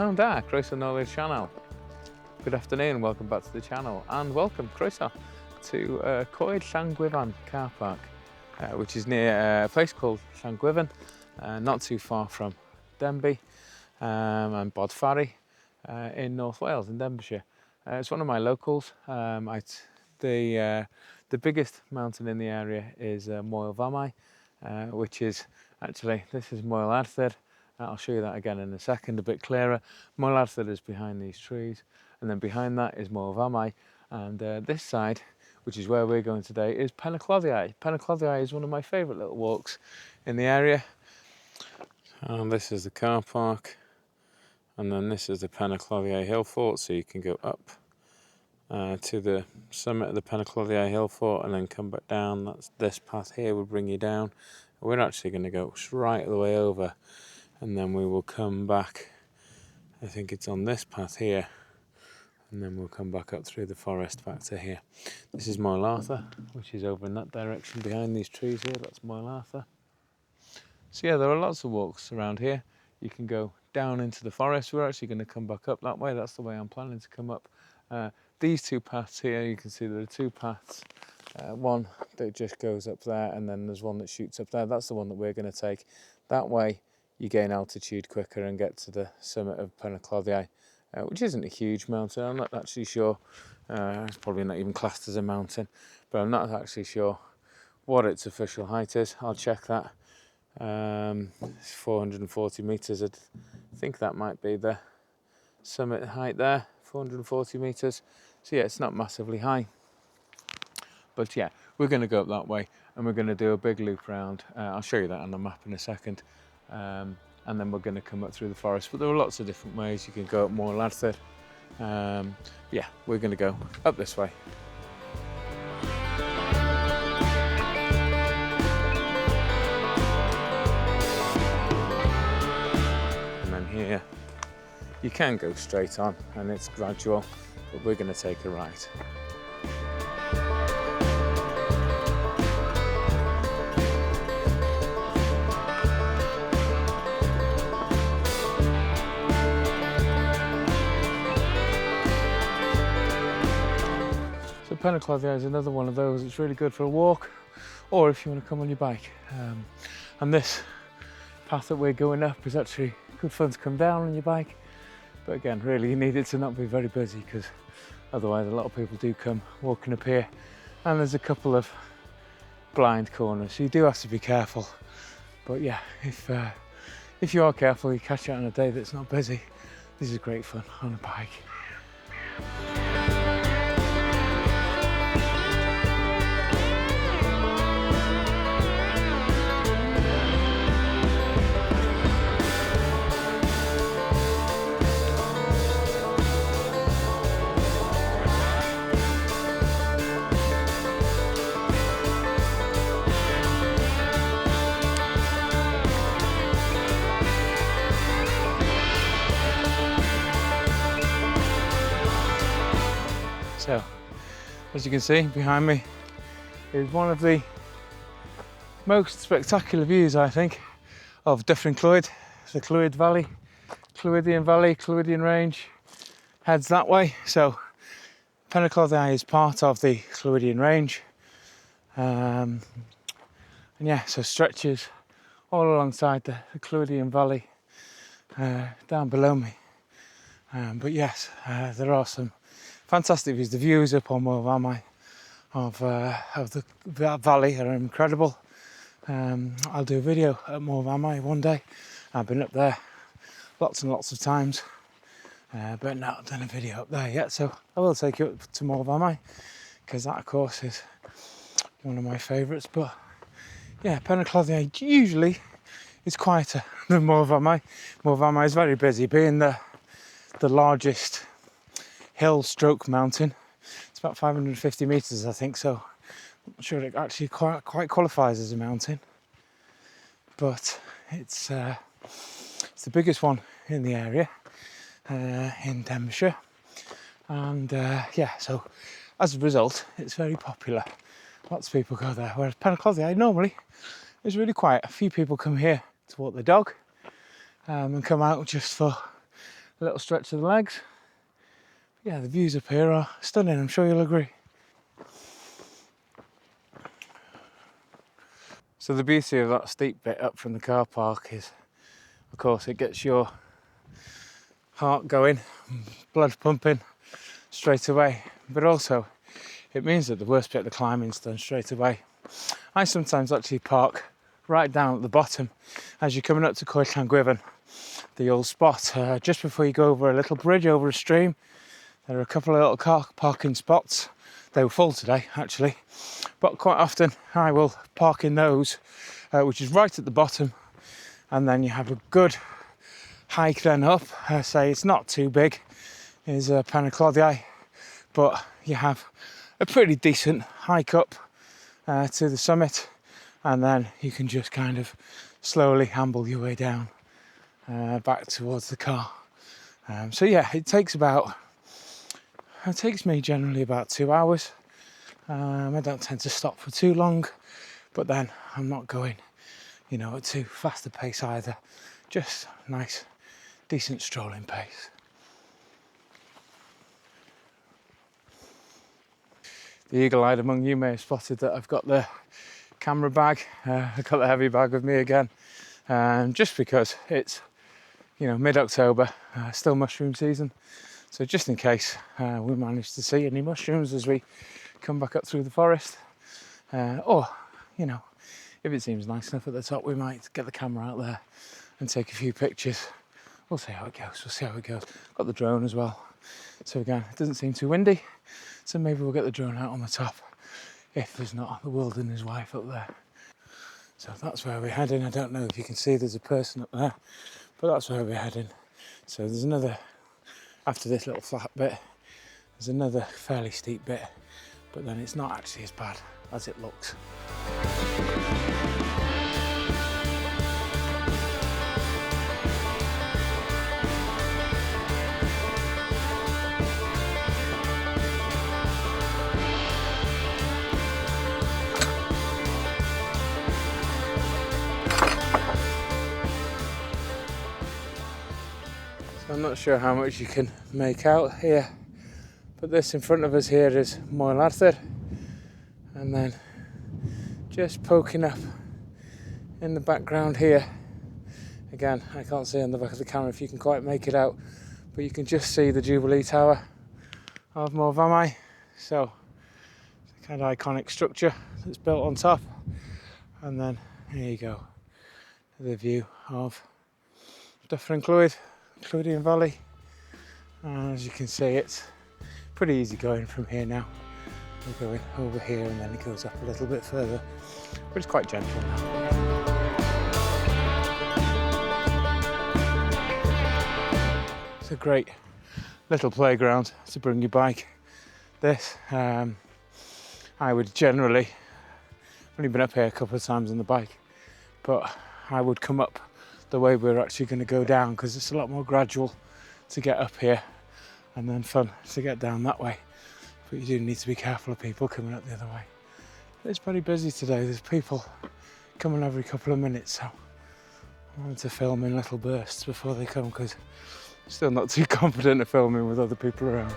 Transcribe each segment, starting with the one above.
Pnawn da, croeso nôl i'r channel. Good afternoon, welcome back to the channel, and welcome, croeso, to Coed Llangwyfan car park, which is near a place called Llangwyfan, not too far from Denbigh and Bodfari in North Wales, in Denbighshire. It's one of my locals. The biggest mountain in the area is Llangwyfan, which is actually, this is Llangwyfan. I'll show you that again in a second, a bit clearer. Llangwyfan is behind these trees, and then behind that is Llangwyfan, and this side, which is where we're going today, is Penycloddiau. Penycloddiau is one of my favourite little walks in the area. And this is the car park, and then this is the Penycloddiau Hillfort, so you can go up to the summit of the Penycloddiau Hillfort and then come back down. This path here will bring you down. We're actually going to go right the way over, and then we will come back. I think it's on this path here, and then we'll come back up through the forest back to here. This is Llangwyfan, which is over in that direction behind these trees here. That's Llangwyfan. So yeah, there are lots of walks around here. You can go down into the forest. We're actually going to come back up that way. That's the way I'm planning to come up. These two paths here, you can see there are two paths. One that just goes up there, and then there's one that shoots up there. That's the one that we're going to take. That way you gain altitude quicker and get to the summit of Penycloddiau, which isn't a huge mountain. I'm not actually sure. It's probably not even classed as a mountain, but I'm not actually sure what its official height is. I'll check that. It's 440 metres. I think that might be the summit height there, 440 metres. So yeah, it's not massively high. But yeah, we're going to go up that way, and we're going to do a big loop round. I'll show you that on the map in a second. And then we're going to come up through the forest. But there are lots of different ways you can go up Llangwyfan. Yeah, we're going to go up this way. And then here, you can go straight on, and it's gradual, but we're going to take a right. Penycloddiau is another one of those. It's really good for a walk, or if you want to come on your bike. And this path that we're going up is actually good fun to come down on your bike. But again, really you need it to not be very busy, because otherwise a lot of people do come walking up here, and there's a couple of blind corners, so you do have to be careful. But yeah, if you are careful, you catch it on a day that's not busy. This is great fun on a bike. So, as you can see behind me is one of the most spectacular views, I think, of Dyffryn Clwyd, the Clwyd Valley, Clwydian Valley, Clwydian Range heads that way. So Penycloddiau is part of the Clwydian Range, and yeah, so stretches all alongside the Clwydian Valley down below me. But yes, there are some fantastic views. The views up on Llangwyfan of the valley are incredible. I'll do a video at Llangwyfan one day. I've been up there lots and lots of times, but not done a video up there yet. So I will take you up to Llangwyfan, because that, of course, is one of my favourites. But yeah, Penycloddiau usually is quieter than Llangwyfan. Llangwyfan is very busy, being the largest hill stroke mountain. It's about 550 metres, I think, so I'm not sure it actually quite qualifies as a mountain, but it's the biggest one in the area, in Denbighshire, and yeah, so as a result it's very popular. Lots of people go there, whereas Penycloddiau normally is really quiet. A few people come here to walk the dog, and come out just for a little stretch of the legs. Yeah, the views up here are stunning, I'm sure you'll agree. So the beauty of that steep bit up from the car park is, of course, it gets your heart going, blood pumping straight away, but also it means that the worst bit of the climbing's done straight away. I sometimes actually park right down at the bottom as you're coming up to Coed Llangwyfan, the old spot, just before you go over a little bridge over a stream. There are a couple of little car parking spots. They were full today, actually, but quite often I will park in those, which is right at the bottom, and then you have a good hike then up. Say it's not too big, is Penycloddiau, but you have a pretty decent hike up to the summit, and then you can just kind of slowly amble your way down back towards the car. So yeah, it takes me generally about 2 hours. I don't tend to stop for too long, but then I'm not going, you know, at too fast a pace either. Just nice, decent strolling pace. The eagle-eyed among you may have spotted that I've got the camera bag. I've got the heavy bag with me again, just because it's, you know, mid-October, still mushroom season. So just in case we manage to see any mushrooms as we come back up through the forest, or, you know, if it seems nice enough at the top, we might get the camera out there and take a few pictures. We'll see how it goes. Got the drone as well. So again, it doesn't seem too windy, so maybe we'll get the drone out on the top if there's not the wilderness wife up there. So that's where we're heading. I don't know if you can see there's a person up there, but that's where we're heading. So there's another, after this little flat bit, there's another fairly steep bit, but then it's not actually as bad as it looks. I'm not sure how much you can make out here, but this in front of us here is Moel Arthur, and then just poking up in the background here, again I can't see on the back of the camera if you can quite make it out, but you can just see the Jubilee Tower of Moel Vamai. So it's a kind of iconic structure that's built on top, and then here you go, the view of Dyffryn Clwyd, Clwydian Valley, and as you can see it's pretty easy going from here now. We're going over here and then it goes up a little bit further, but it's quite gentle now. It's a great little playground to bring your bike. This, I would generally, I've only been up here a couple of times on the bike, but I would come up the way we're actually going to go down, because it's a lot more gradual to get up here and then fun to get down that way, but you do need to be careful of people coming up the other way. It's pretty busy today, there's people coming every couple of minutes, so I wanted to film in little bursts before they come, because I'm still not too confident of filming with other people around.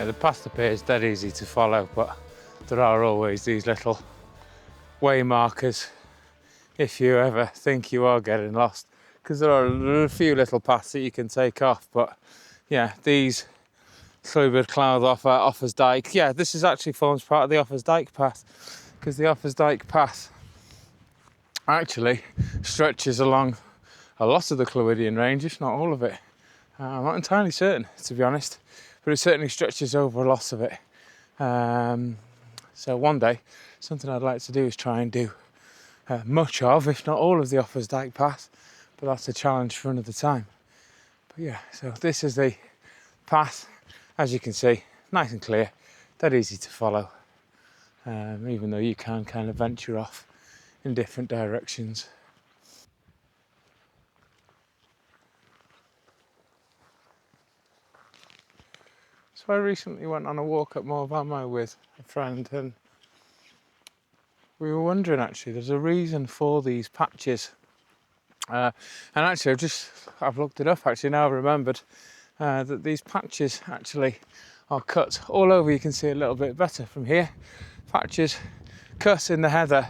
The path up here is dead easy to follow, but there are always these little way markers if you ever think you are getting lost, because there are a few little paths that you can take off. But yeah, these Penycloddiau Offers Dyke, yeah, this is actually forms part of the Offers Dyke path, because the Offa's Dyke path actually stretches along a lot of the Clwydian Range, if not all of it. I'm not entirely certain, to be honest, but it certainly stretches over a lot of it. So one day, something I'd like to do is try and do much of, if not all of the Offa's Dyke path, but that's a challenge for another time. But yeah, so this is the path, as you can see, nice and clear, dead easy to follow, even though you can kind of venture off in different directions. So I recently went on a walk up Moor Vamau with a friend, and we were wondering, actually, there's a reason for these patches. And actually I've looked it up, actually now I've remembered that these patches actually are cut all over. You can see a little bit better from here. Patches cut in the heather,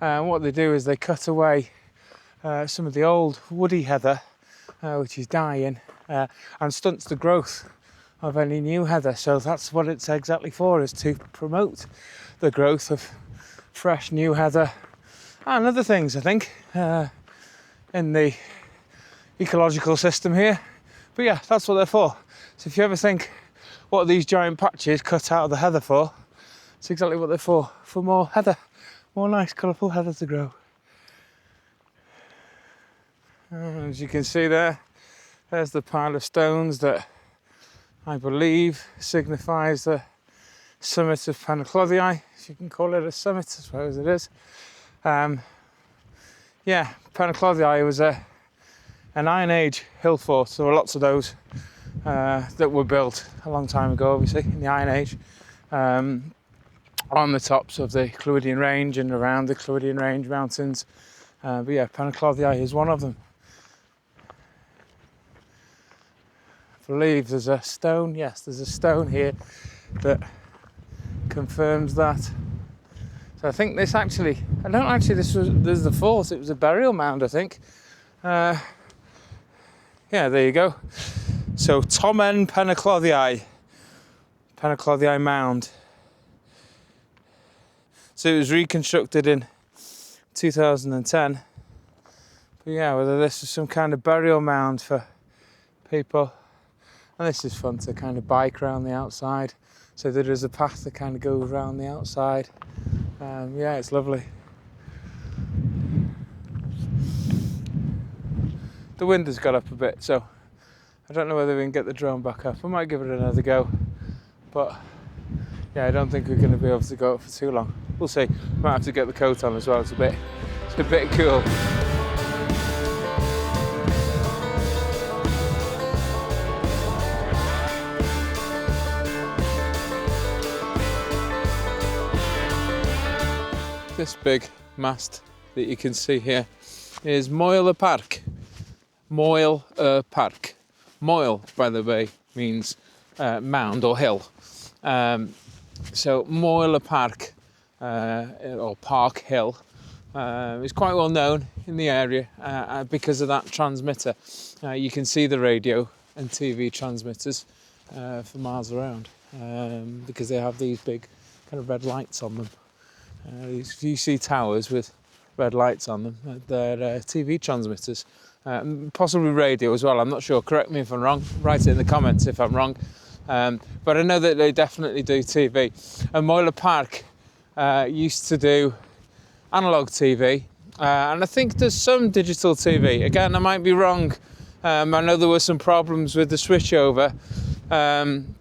and what they do is they cut away some of the old woody heather, which is dying, and stunts the growth of any new heather. So that's what it's exactly for, is to promote the growth of fresh new heather and other things, I think, in the ecological system here. But yeah, that's what they're for. So if you ever think, what are these giant patches cut out of the heather for? It's exactly what they're for more heather, more nice colourful heather to grow. And as you can see there's the pile of stones that I believe signifies the summit of Penycloddiau, if you can call it a summit, I suppose it is. Yeah, Penycloddiau was an Iron Age Hillfort, so there were lots of those that were built a long time ago, obviously, in the Iron Age, on the tops of the Clwydian Range and around the Clwydian Range mountains. But yeah, Penycloddiau is one of them. I believe there's a stone, yes, there's a stone here that confirms that. So I think this actually, this is the fort, it was a burial mound, I think. Yeah, there you go. So Tomen Penycloddiau Mound. So it was reconstructed in 2010. But yeah, whether this is some kind of burial mound for people. And this is fun to kind of bike around the outside. So there is a path that kind of goes around the outside. Yeah, it's lovely. The wind has got up a bit, so I don't know whether we can get the drone back up. I might give it another go, but yeah, I don't think we're going to be able to go up for too long. We'll see. Might have to get the coat on as well. It's a bit cool. This big mast that you can see here is Moel Park. Moel Park. Moel, by the way, means mound or hill. So Moel Park, or Park Hill, is quite well known in the area because of that transmitter. You can see the radio and TV transmitters for miles around because they have these big kind of red lights on them. You see towers with red lights on them. They're TV transmitters, possibly radio as well. I'm not sure. Correct me if I'm wrong. Write it in the comments if I'm wrong. But I know that they definitely do TV. And Moel Park used to do analog TV, and I think there's some digital TV. Again, I might be wrong. I know there were some problems with the switchover, and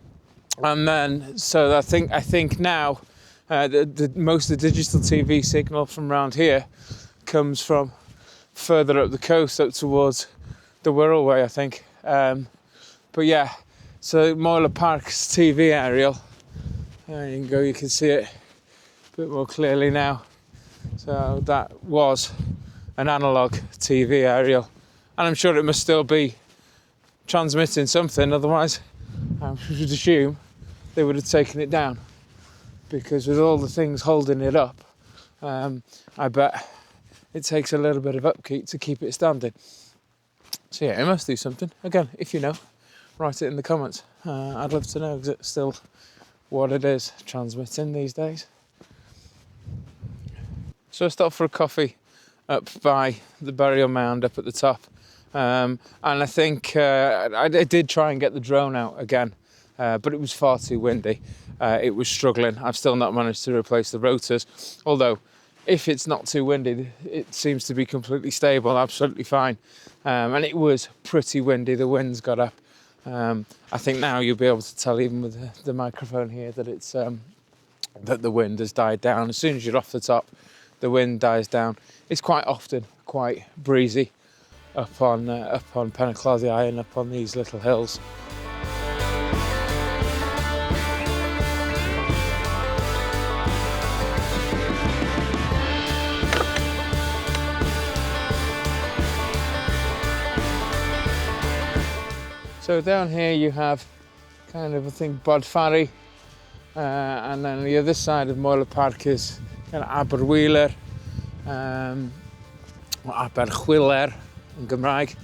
then so I think now. Most of the digital TV signal from around here comes from further up the coast, up towards the Wirral Way, I think. But yeah, so Moel Park's TV aerial, you can see it a bit more clearly now. So that was an analogue TV aerial, and I'm sure it must still be transmitting something, otherwise I would assume they would have taken it down. Because with all the things holding it up, I bet it takes a little bit of upkeep to keep it standing. So yeah, it must do something. Again, if you know, write it in the comments. I'd love to know, is it still what it is transmitting these days? So I stopped for a coffee up by the burial mound up at the top. And I think I did try and get the drone out again, but it was far too windy. It was struggling. I've still not managed to replace the rotors, although if it's not too windy, it seems to be completely stable, absolutely fine. And it was pretty windy, the winds got up. I think now you'll be able to tell even with the microphone here that it's that the wind has died down. As soon as you're off the top, the wind dies down. It's quite often quite breezy up on Penycloddiau and up on these little hills. So down here you have kind of, I think, Bodfari, and then the other side of Moel Park is kind of Aberwyler, or Aberchwyler in Gymraeg.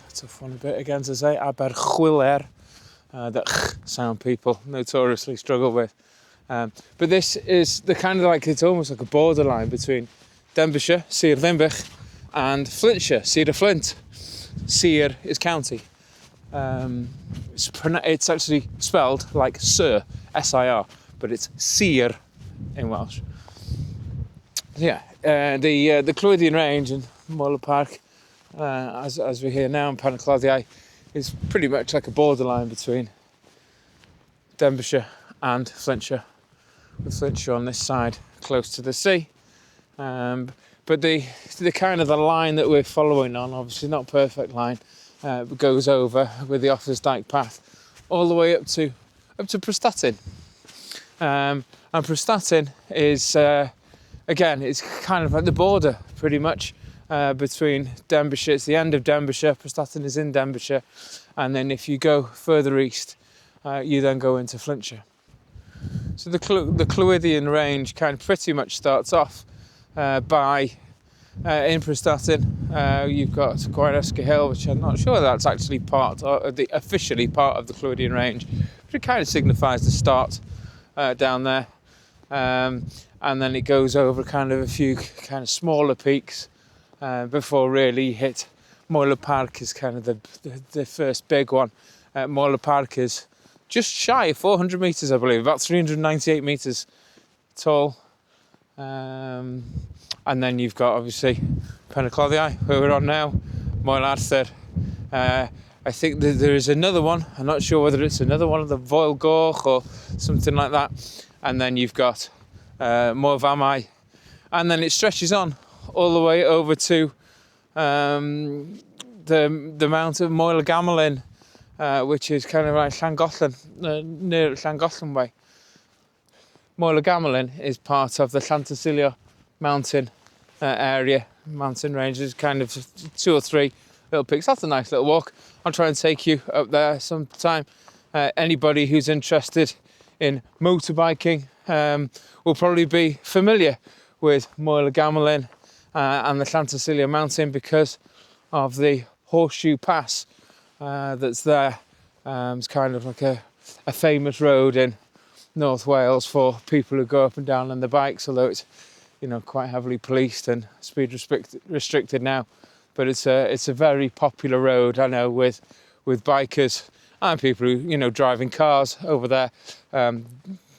It's a funny bit again to say, Aberchwyler, that sound people notoriously struggle with. But this is the kind of like, it's almost like a borderline between Denbighshire, Sir Ddinbych, and Flintshire, Sir Flint. Sir is county. It's actually spelled like Sir, S-I-R, but it's Sir in Welsh. Yeah, the Clwydian Range in Moel Park, as we hear now in Penycloddiau, is pretty much like a borderline between Denbighshire and Flintshire, with Flintshire on this side close to the sea. But the kind of the line that we're following on, obviously not a perfect line, goes over with the Offa's Dyke path all the way up to Prestatyn. And Prestatyn is again, it's kind of at the border pretty much between Denbighshire. It's the end of Denbighshire. Prestatyn is in Denbighshire, and then if you go further east, you then go into Flintshire. So the Clwydian Range kind of pretty much starts off by in Prestatyn. You've got Coed Llangwyfan, which I'm not sure that's actually officially part of the Clwydian Range, but it kind of signifies the start down there. And then it goes over kind of a few kind of smaller peaks before really you hit Moel Park is kind of the first big one. Moel Park is just shy of 400 metres, I believe, about 398 metres tall. And then you've got obviously Penycloddiau, where we're on now, Moel Arthur. I think there is another one. I'm not sure whether it's another one of the Foel Goch or something like that. And then you've got Moel Famau, and then it stretches on all the way over to the mount of Moel Gammelin, which is kind of like Llangollen, near Llangollen way. Moel Gammelin is part of the Llantysilio mountain area, mountain ranges, kind of 2 or 3 little peaks. That's a nice little walk. I'll try and take you up there sometime. Anybody who's interested in motorbiking will probably be familiar with Moel Gammelin and the Llantysilio mountain because of the Horseshoe Pass that's there. It's kind of like a famous road in North Wales for people who go up and down on the bikes, although it's, you know, quite heavily policed and speed restricted now. But it's a very popular road, I know, with bikers and people who, you know, driving cars over there.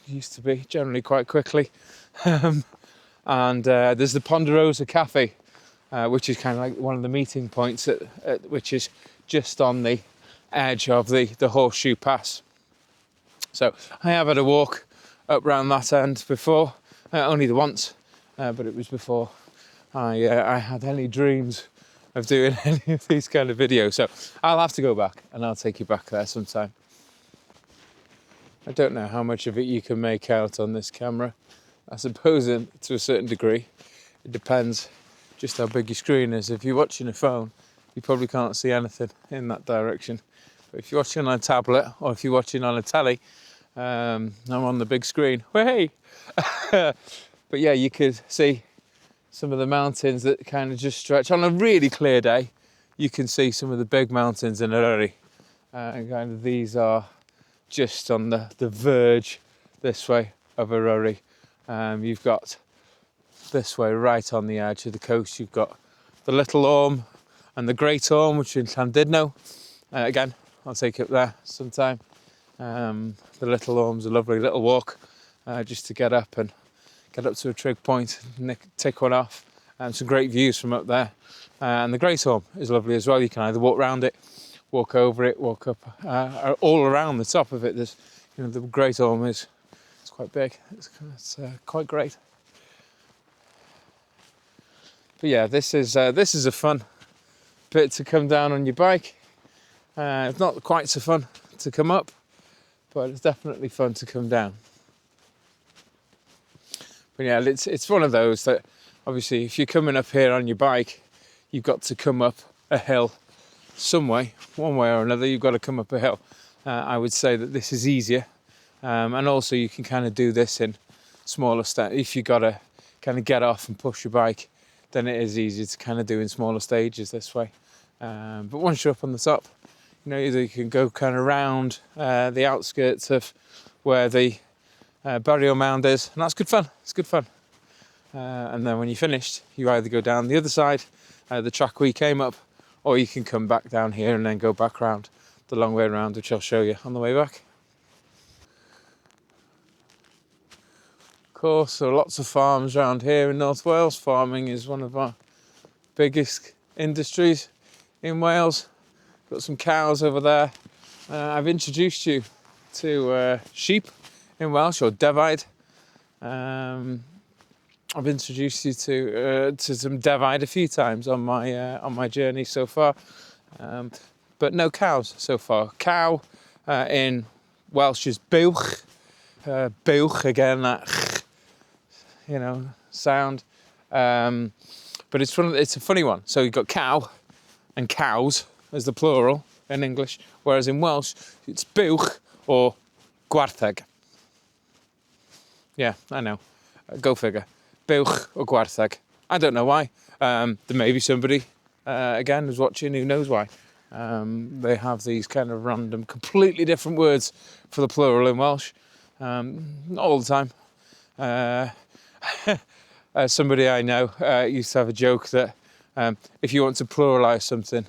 Used to be generally quite quickly. And there's the Ponderosa Cafe, which is kind of like one of the meeting points, which is just on the edge of the Horseshoe Pass. So I have had a walk up round that end before, only the once, but it was before I had any dreams of doing any of these kind of videos. So I'll have to go back and I'll take you back there sometime. I don't know how much of it you can make out on this camera. I suppose to a certain degree. It depends just how big your screen is. If you're watching a phone, you probably can't see anything in that direction. But if you're watching on a tablet or if you're watching on a telly, I'm on the big screen. Hey! But yeah, you could see some of the mountains that kind of just stretch. On a really clear day, you can see some of the big mountains in Eryri. And kind of these are just on the verge this way of Eryri. You've got this way, right on the edge of the coast, you've got the Little Orme and the Great Orme, which are in Llandudno. Again, I'll take you up there sometime. The Little Orme's a lovely little walk, just to get up to a trig point and take one off. Some great views from up there. And the Great Orme is lovely as well. You can either walk around it, walk over it, walk up, all around the top of it. There's, the Great Orme it's quite big. It's quite great. But yeah, this is a fun bit to come down on your bike. It's not quite so fun to come up, but it's definitely fun to come down. But yeah, it's one of those that obviously if you're coming up here on your bike, you've got to come up a hill some way, one way or another. You've got to come up a hill. I would say that this is easier, and also you can kind of do this in smaller steps. If you've got to kind of get off and push your bike, then it is easier to kind of do in smaller stages this way. But once you're up on the top, either you can go kind of round the outskirts of where the burial mound is, and that's good fun. It's good fun. And then when you're finished, you either go down the other side, the track we came up, or you can come back down here and then go back round the long way around, which I'll show you on the way back. Of course, there are lots of farms around here in North Wales. Farming is one of our biggest industries in Wales. Got some cows over there. I've introduced you to sheep in Welsh, or defaid. I've introduced you to some defaid a few times on my journey so far, but no cows so far. Cow in Welsh is buwch. Buwch again, that sound. But it's a funny one. So you've got cow and cows as the plural in English, whereas in Welsh it's buwch or gwartheg. Yeah, I know. Go figure. Buwch or gwartheg. I don't know why. There may be somebody, again, who's watching who knows why. They have these kind of random, completely different words for the plural in Welsh. Not all the time. Somebody I know used to have a joke that if you want to pluralise something,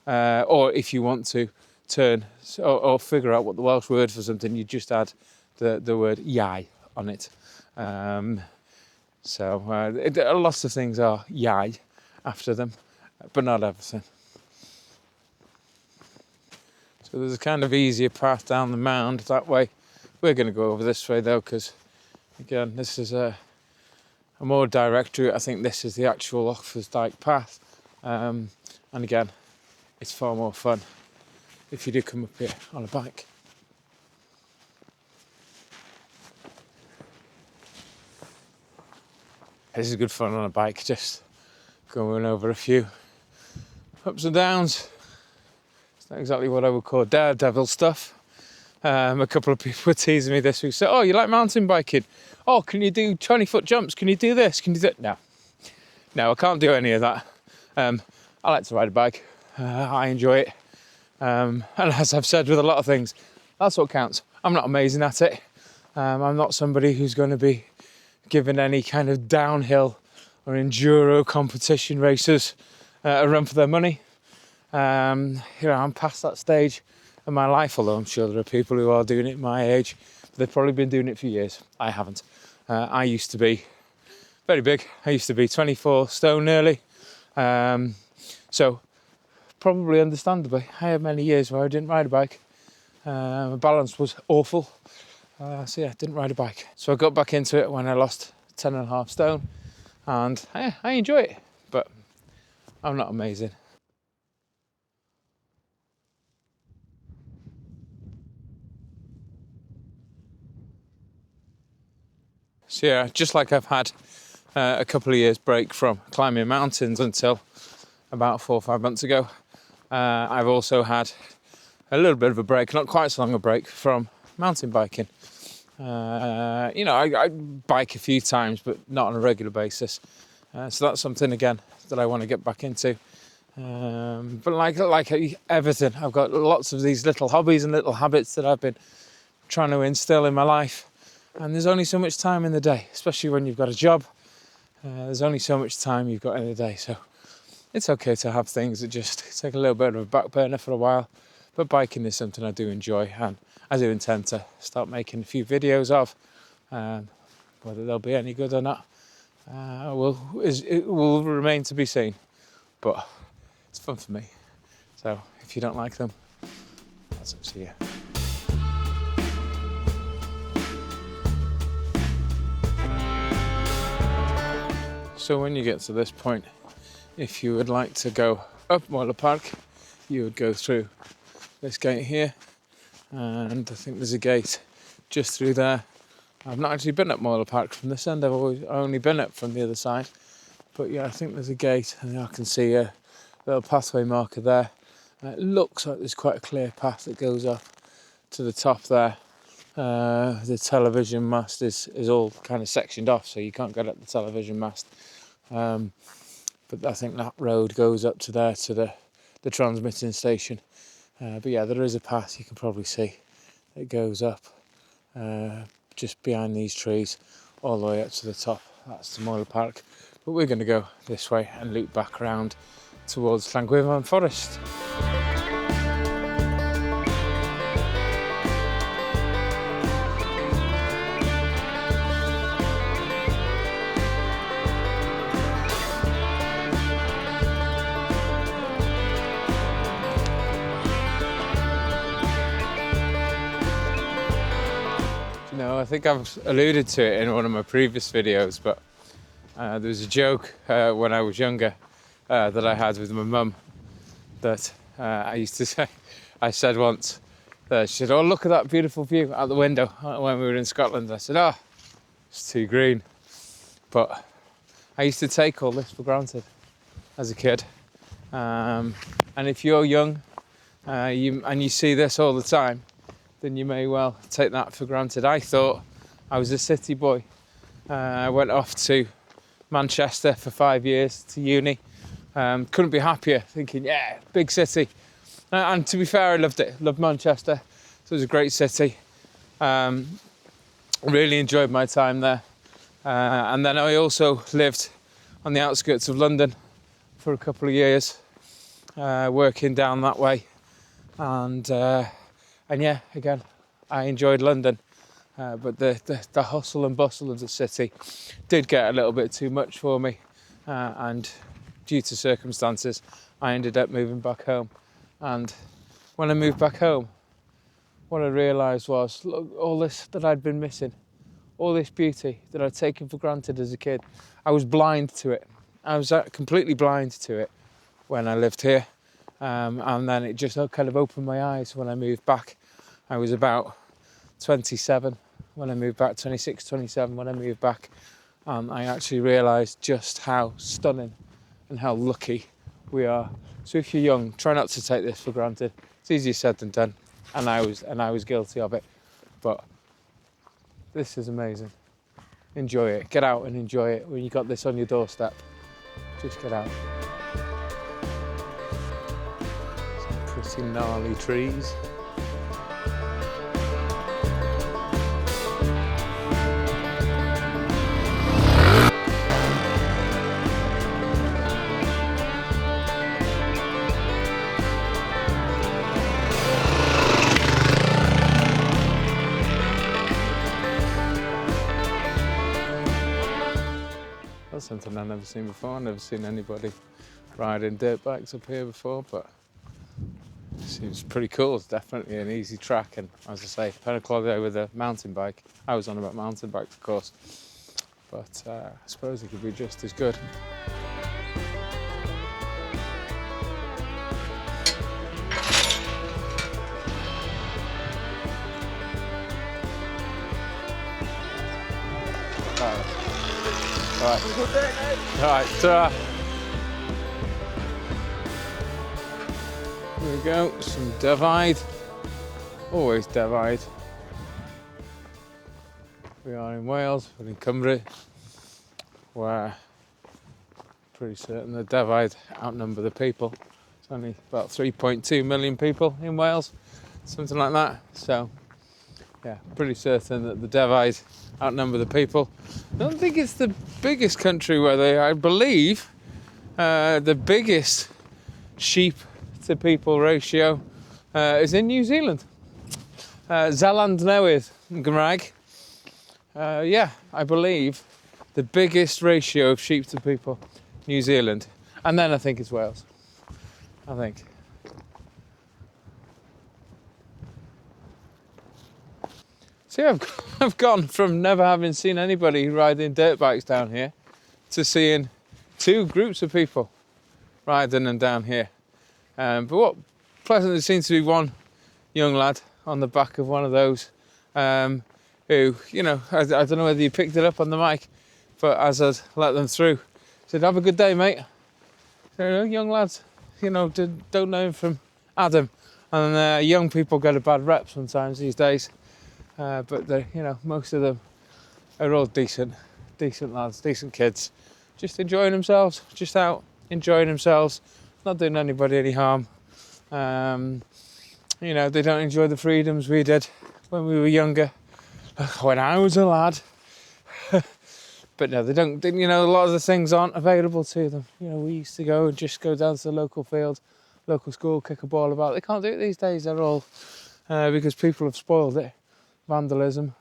or if you want to turn or figure out what the Welsh word for something, you just add the word iau on it. Lots of things are iau after them, but not everything. So there's a kind of easier path down the mound that way. We're going to go over this way though, because again, this is a more direct route. I think this is the actual Oxford path, and again, it's far more fun if you do come up here on a bike. This is good fun on a bike, just going over a few ups and downs. It's not exactly what I would call daredevil stuff. A couple of people were teasing me this week, so, oh, you like mountain biking? Oh, can you do 20-foot jumps? Can you do this? Can you do that? No, I can't do any of that. I like to ride a bike. I enjoy it. And as I've said with a lot of things, that's what counts. I'm not amazing at it. I'm not somebody who's going to be given any kind of downhill or enduro competition races a run for their money. I'm past that stage of my life, although I'm sure there are people who are doing it my age, but they've probably been doing it for years. I haven't. I used to be very big. I used to be 24 stone nearly. So probably understandably, I had many years where I didn't ride a bike. My balance was awful. Didn't ride a bike. So I got back into it when I lost 10.5 stone, and I enjoy it, but I'm not amazing. So yeah, just like I've had a couple of years break from climbing mountains until about 4 or 5 months ago, I've also had a little bit of a break, not quite so long a break, from mountain biking. I bike a few times, but not on a regular basis. So that's something, again, that I want to get back into. But like everything, I've got lots of these little hobbies and little habits that I've been trying to instill in my life. And there's only so much time in the day, especially when you've got a job. There's only so much time you've got in the day, so it's okay to have things that just take a little bit of a back burner for a while. But biking is something I do enjoy, and I do intend to start making a few videos of. Whether they'll be any good or not, it will remain to be seen. But it's fun for me. So if you don't like them, that's up to you. So when you get to this point, if you would like to go up Moyler Park, you would go through this gate here, and I think there's a gate just through there. I've not actually been up Moyler Park from this end, I've only been up from the other side. But yeah, I think there's a gate, and I can see a little pathway marker there. And it looks like there's quite a clear path that goes up to the top there. The television mast is all kind of sectioned off, so you can't get up the television mast. But I think that road goes up to there, to the transmitting station. But yeah, there is a path you can probably see that goes up just behind these trees all the way up to the top. That's the Moyler Park. But we're going to go this way and loop back around towards Llangwyfan Forest. I think I've alluded to it in one of my previous videos, but there was a joke when I was younger that I had with my mum that I used to say. I said once, she said, "Oh, look at that beautiful view out the window," when we were in Scotland. I said, "Oh, it's too green." But I used to take all this for granted as a kid. And if you're young and you see this all the time, then you may well take that for granted. I thought I was a city boy. I went off to Manchester for 5 years to uni. Couldn't be happier, thinking, yeah, big city. And to be fair, I loved it. Loved Manchester. So it was a great city. Really enjoyed my time there. And then I also lived on the outskirts of London for a couple of years, working down that way. And yeah, again, I enjoyed London, but the hustle and bustle of the city did get a little bit too much for me, and due to circumstances, I ended up moving back home. And when I moved back home, what I realised was, look, all this that I'd been missing, all this beauty that I'd taken for granted as a kid, I was blind to it. I was completely blind to it when I lived here. And then it just kind of opened my eyes when I moved back. I was about 27 when I moved back, 26, 27 when I moved back. I actually realised just how stunning and how lucky we are. So if you're young, try not to take this for granted. It's easier said than done, and I was guilty of it. But this is amazing. Enjoy it. Get out and enjoy it. When you got this on your doorstep, just get out. Pretty gnarly trees. That's something I've never seen before. I've never seen anybody riding dirt bikes up here before, but seems pretty cool. It's definitely an easy track, and as I say, Penycloddiau with a mountain bike. I was on about mountain bikes, of course, but I suppose it could be just as good. All right, ta-ra. Here we go, some Defaid. Always Defaid. We are in Wales, we're in Cymru, where pretty certain the Defaid outnumber the people. It's only about 3.2 million people in Wales, something like that. So yeah, pretty certain that the Devi's outnumber the people. I don't think it's the biggest country where they, I believe, the biggest sheep to people ratio is in New Zealand. Zealand Newydd yn Gymraeg. Yeah, I believe the biggest ratio of sheep to people, New Zealand. And then I think it's Wales. I think. See, I've gone from never having seen anybody riding dirt bikes down here to seeing two groups of people riding them down here. But what pleasantly seems to be one young lad on the back of one of those who, you know, I don't know whether you picked it up on the mic, but as I'd let them through, said, "Have a good day, mate." So, young lads, you know, don't know him from Adam. And young people get a bad rep sometimes these days. But you know, most of them are all decent lads, decent kids, just enjoying themselves, just out enjoying themselves, not doing anybody any harm. You know, they don't enjoy the freedoms we did when we were younger, when I was a lad. But no, they don't. You know, a lot of the things aren't available to them. You know, we used to go and just go down to the local field, local school, kick a ball about. They can't do it these days at all because people have spoiled it. Vandalism,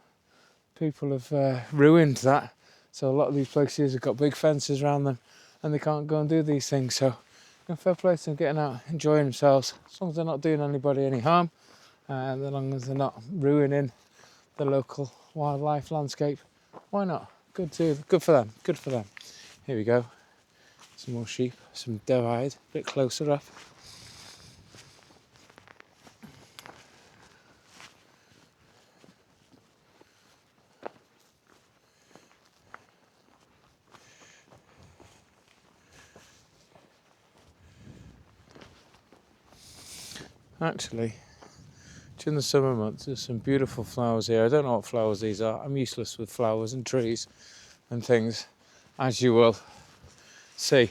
people have ruined that, so a lot of these places have got big fences around them and they can't go and do these things. So, you know, fair play to them getting out, enjoying themselves, as long as they're not doing anybody any harm, as long as they're not ruining the local wildlife landscape. Why not? Good for them. Here we go, some more sheep, some Devi's, a bit closer up. Actually, during the summer months, there's some beautiful flowers here. I don't know what flowers these are. I'm useless with flowers and trees and things, as you will see.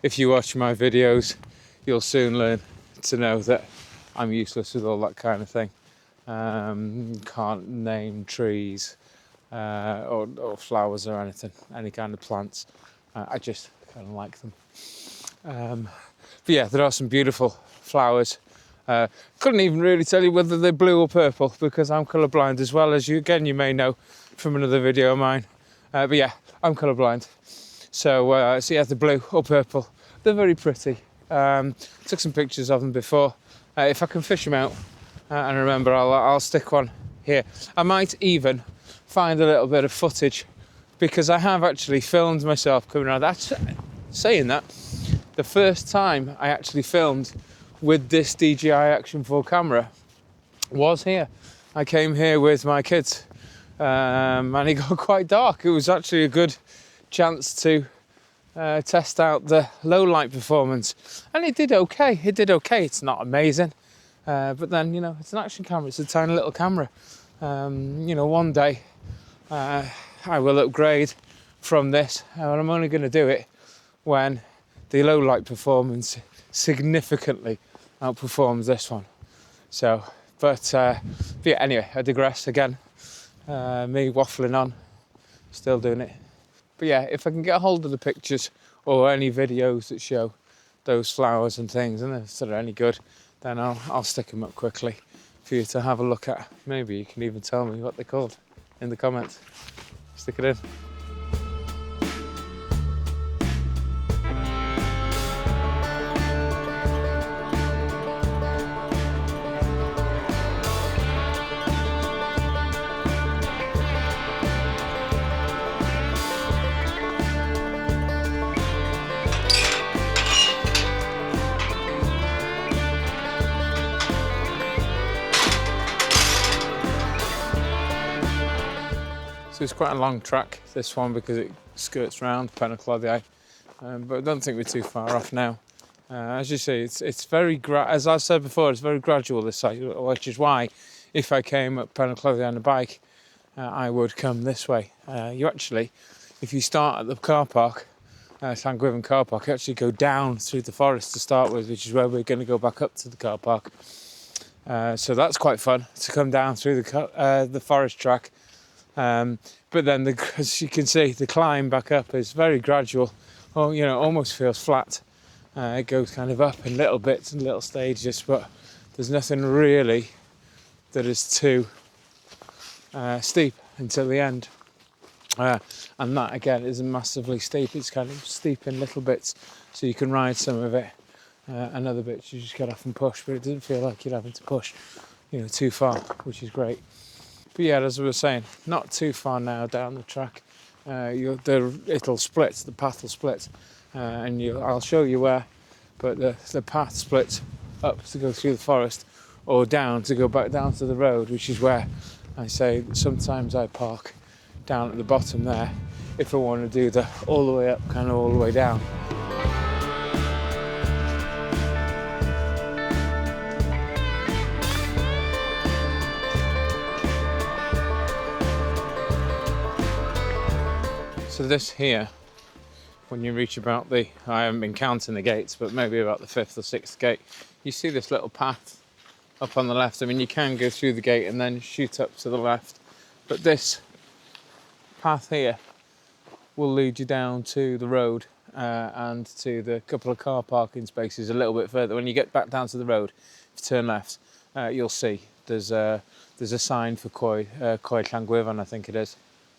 If you watch my videos, you'll soon learn to know that I'm useless with all that kind of thing. Can't name trees or flowers or anything, any kind of plants. I just kind of like them. But yeah, there are some beautiful flowers. Couldn't even really tell you whether they're blue or purple because I'm colourblind, as well as you may know from another video of mine. But yeah, I'm colourblind. So yeah, they're blue or purple. They're very pretty. Took some pictures of them before. If I can fish them out and remember, I'll stick one here. I might even find a little bit of footage because I have actually filmed myself coming around. That's saying that, the first time I actually filmed with this DJI Action 4 camera was here. I came here with my kids and it got quite dark. It was actually a good chance to test out the low light performance, and it did okay. It's not amazing, but then, you know, it's an action camera, it's a tiny little camera. You know, one day I will upgrade from this, and I'm only going to do it when the low light performance significantly outperforms this one. So, but yeah, anyway, I digress again. Me waffling on, still doing it. But yeah, if I can get a hold of the pictures or any videos that show those flowers and things, and if they're any good, then I'll stick them up quickly for you to have a look at. Maybe you can even tell me what they're called in the comments. Stick it in. So it's quite a long track, this one, because it skirts round Penycloddiau, but I don't think we're too far off now. As you see, it's very, as I've said before, it's very gradual, this side, which is why if I came up Penycloddiau on a bike, I would come this way. You actually, if you start at the car park, Llangwyfan car park, you actually go down through the forest to start with, which is where we're going to go back up to the car park. So that's quite fun to come down through the forest track. But then, as you can see, the climb back up is very gradual. Oh, you know, almost feels flat. It goes kind of up in little bits and little stages, but there's nothing really that is too steep until the end. And that again isn't massively steep. It's kind of steep in little bits, so you can ride some of it. And other bits you just get off and push, but it doesn't feel like you're having to push, you know, too far, which is great. But yeah, as I was saying, not too far now down the track. It'll split, the path will split, and I'll show you where. But the path splits up to go through the forest, or down to go back down to the road, which is where I say sometimes I park down at the bottom there if I want to do the all the way up, kind of all the way down. So this here, when you reach about I haven't been counting the gates, but maybe about the 5th or 6th gate, you see this little path up on the left. I mean, you can go through the gate and then shoot up to the left, but this path here will lead you down to the road and to the couple of car parking spaces a little bit further. When you get back down to the road, if you turn left, you'll see there's a sign for Coed Llangwyfan, I think it is.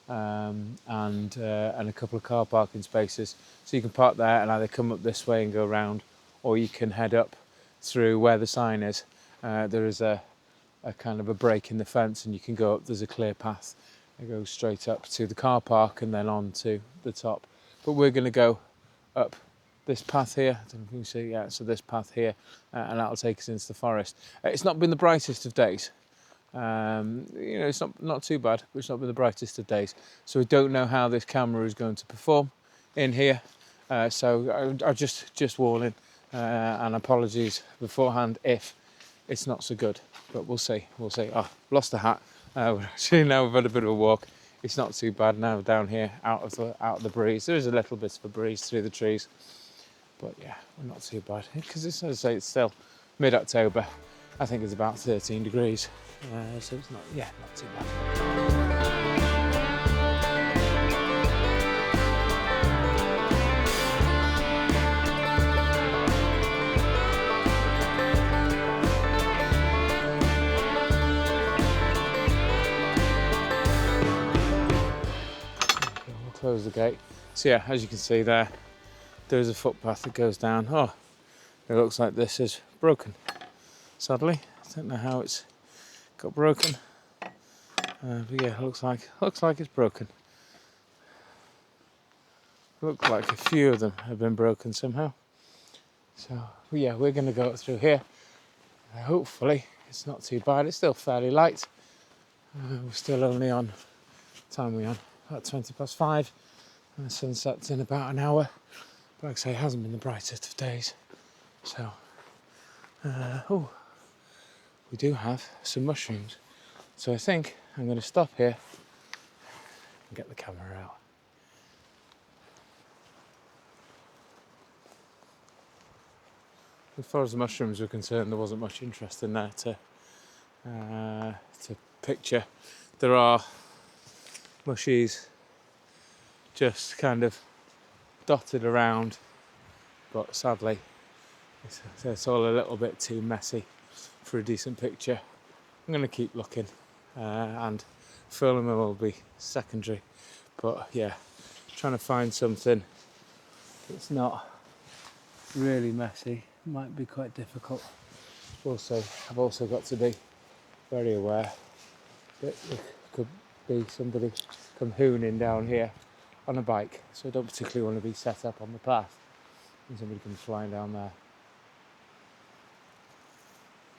And a couple of car parking spaces, so you can park there and either come up this way and go around, or you can head up through where the sign is. There is a kind of a break in the fence, and you can go up. There's a clear path that goes straight up to the car park and then on to the top. But we're going to go up this path here. I don't know if you can see, yeah, so this path here, and that'll take us into the forest. It's not been the brightest of days. You know, it's not too bad, but it's not been the brightest of days, so we don't know how this camera is going to perform in here, so I just warning and apologies beforehand if it's not so good, but we'll see. Oh, lost the hat. Actually, now we've had a bit of a walk. It's not too bad now down here out of the breeze. There is a little bit of a breeze through the trees, but yeah, we're not too bad, because as I say, it's still mid-October. I think it's about 13 degrees, so it's not too bad. Okay, we'll close the gate. So yeah, as you can see there is a footpath that goes down. Oh, it looks like this is broken. Sadly, I don't know how it's got broken, but yeah, looks like it's broken. Looks like a few of them have been broken somehow. So yeah, we're going to go through here. Hopefully, it's not too bad. It's still fairly light. We're still only on. What time are we on? About 5:20, and the sunset's in about an hour. But like I say, it hasn't been the brightest of days. So, we do have some mushrooms. So I think I'm going to stop here and get the camera out. As far as the mushrooms were concerned, there wasn't much interest in there to picture. There are mushies just kind of dotted around, but sadly it's all a little bit too messy for a decent picture. I'm going to keep looking, and filming will be secondary, but yeah, trying to find something that's not really messy might be quite difficult. Also, I've also got to be very aware that there could be somebody come hooning down here on a bike, so I don't particularly want to be set up on the path and somebody comes flying down there.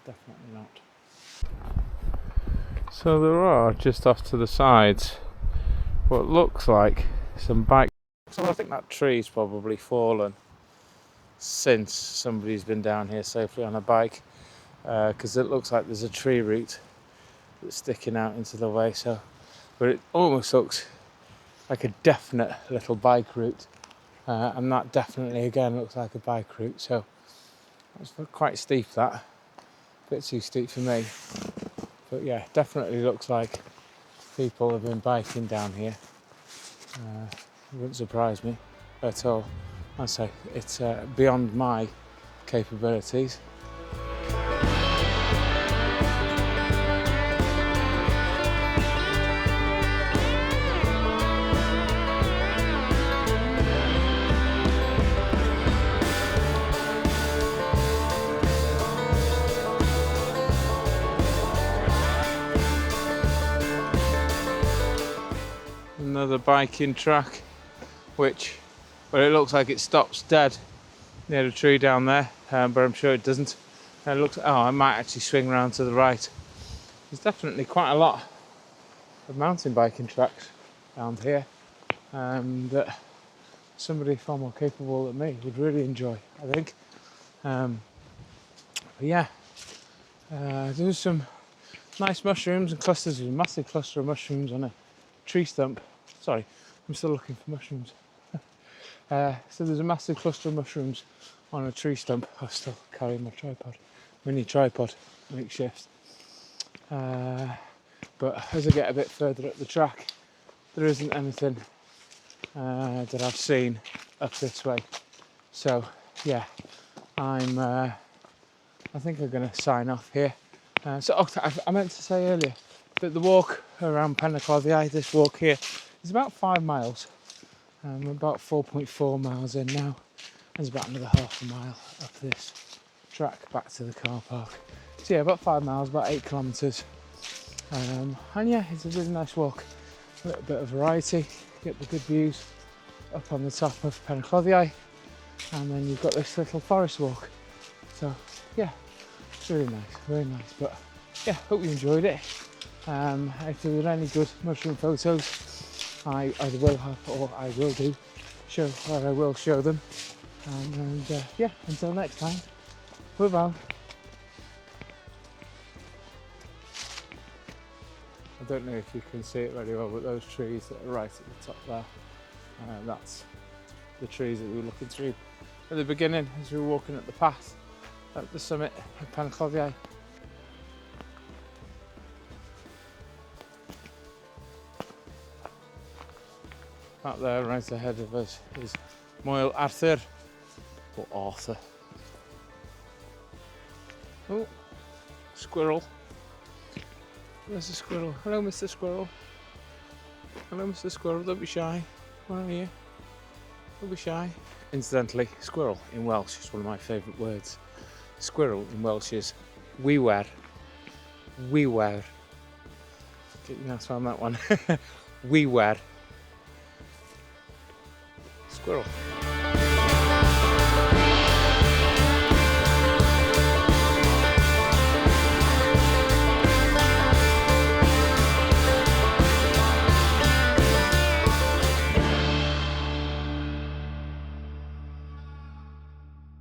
Definitely not. So there are, just off to the sides, what looks like some bike. So I think that tree's probably fallen since somebody's been down here safely on a bike, because it looks like there's a tree root that's sticking out into the way. So, but it almost looks like a definite little bike route, and that definitely again looks like a bike route. So it's quite steep, that. bit too steep for me. But yeah, definitely looks like people have been biking down here. It wouldn't surprise me at all. I say it's beyond my capabilities. Another biking track, which, well, it looks like it stops dead near the tree down there, but I'm sure it doesn't. It looks, oh, I might actually swing around to the right. There's definitely quite a lot of mountain biking tracks around here that somebody far more capable than me would really enjoy, I think. But yeah, there was some nice mushrooms and clusters. There's a massive cluster of mushrooms on a tree stump. Sorry, I'm still looking for mushrooms. So there's a massive cluster of mushrooms on a tree stump. I'm still carrying my tripod, mini tripod, makeshift. But as I get a bit further up the track, there isn't anything that I've seen up this way. So yeah, I think I'm going to sign off here. I meant to say earlier that the walk around Penycloddiau, this walk here, is about 5 miles. We're about 4.4 miles in now. There's about another half a mile up this track back to the car park. So yeah, about 5 miles, about 8 kilometres. And yeah, it's a really nice walk. A little bit of variety, get the good views up on the top of Penycloddiau, and then you've got this little forest walk. So yeah, it's really nice, very nice. But yeah, hope you enjoyed it. If there were any good mushroom photos, I either will have or I will do show, or I will show them. And yeah, until next time, bye-bye. I don't know if you can see it very well, but those trees that are right at the top there, that's the trees that we were looking through at the beginning as we were walking up the path at the summit of Penycloddiau. Out there, right ahead of us, is Moel Arthur, or Arthur. Oh, squirrel. There's a squirrel. Hello, Mr. Squirrel. Hello, Mr. Squirrel. Don't be shy. Where are you? Don't be shy. Incidentally, squirrel in Welsh is one of my favourite words. Squirrel in Welsh is wiwer. Wiwer. That's on that one. Wiwer. Squirrel.